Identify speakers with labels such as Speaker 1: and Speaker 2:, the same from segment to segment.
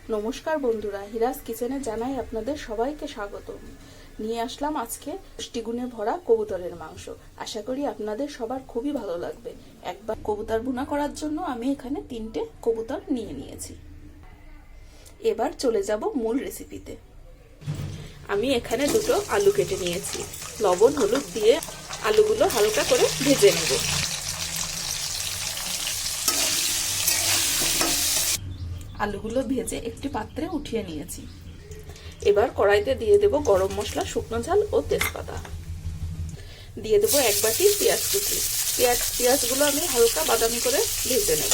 Speaker 1: নমস্কার বন্ধুরা, হিরাজ কিচেনে জানাই আপনাদের সবাইকে স্বাগত। নিয়ে আসলাম আজকে পুষ্টিগুণে ভরা কবুতরের মাংস। আশা করি আপনাদের সবার খুবই ভালো লাগবে। একবার কবুতর ভুনা করার জন্য আমি এখানে 3টে কবুতর নিয়ে নিয়েছি। এবার চলে যাব মূল রেসিপিতে। আমি এখানে 2টো আলু কেটে নিয়েছি। লবণ হলুদ দিয়ে আলুগুলো হালকা করে ভেজে নেব। আলুগুলো ভেজে একটি পাত্রে উঠিয়ে নিয়েছি। এবার কড়াইতে দিয়ে দেব গরম মশলা, শুকনো ঝাল ও তেজপাতা। দিয়ে দেব 1 বাটি পেঁয়াজ কুচি। পেঁয়াজগুলো আমি হালকা বাদামি করে ভেজে নেব।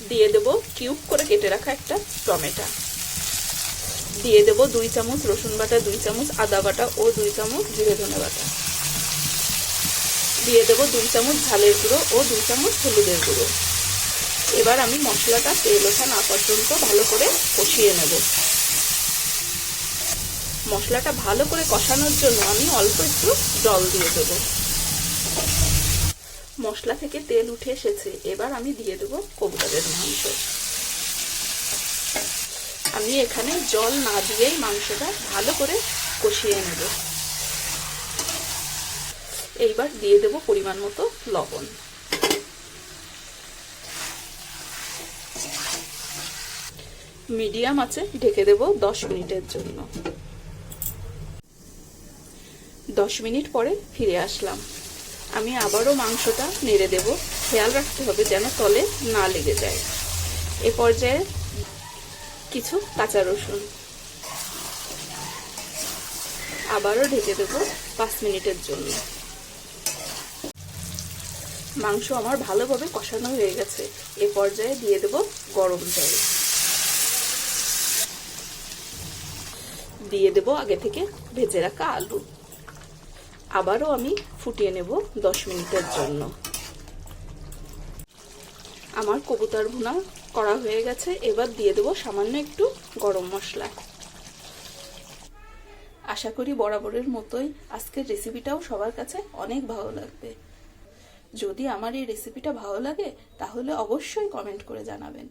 Speaker 1: দিয়ে দেব কিউব করে কেটে রাখা একটা টমেটো। দিয়ে দেব 2 চামচ রসুন বাটা, 2 চামচ আদা বাটা ও 2 চামচ জিরে ধনে বাটা। দিয়ে দেব 2 চামচ ঝালের গুঁড়ো ও 2 চামচ হলুদের গুঁড়ো। এবার আমি মশলাটা তেল ওঠা না পর্যন্ত ভালো করে কষিয়ে নেব। মশলাটা ভালো করে কষানোর জন্য আমি অল্প একটু জল দিয়ে দেব। মশলা থেকে তেল উঠে এসেছে। এবার আমি দিয়ে দেব কবুতরের মাংস। আমি এখানে জল না দিয়েই মাংসটা ভালো করে কষিয়ে নেব। এইবার দিয়ে দেব পরিমাণ মতো লবণ। মিডিয়াম আঁচে ঢেকে দেব 10 মিনিটের জন্য। 10 মিনিট পরে ফিরে আসলাম। আমি আবারও মাংসটা নেড়ে দেব। খেয়াল রাখতে হবে যেন তলে না লেগে যায়। এ পর্যায়ে কিছু কাঁচা রসুন। আবারও ঢেকে দেব 5 মিনিটের জন্য। মাংস আমার ভালোভাবে কষানো হয়ে গেছে। এ পর্যায়ে দিয়ে দেব গরম জল। দিয়ে দেব আগে থেকে ভেজে রাখা আলু। আবারও আমি ফুটিয়ে নেব 10 মিনিটের জন্য। আমার কবুতর ভুনা করা হয়ে গেছে। এবার দিয়ে দেব সামান্য একটু গরম মশলা। আশা করি বরাবরের মতোই আজকের রেসিপিটাও সবার কাছে অনেক ভালো লাগবে। যদি আমার এই রেসিপিটা ভালো লাগে তাহলে অবশ্যই কমেন্ট করে জানাবেন।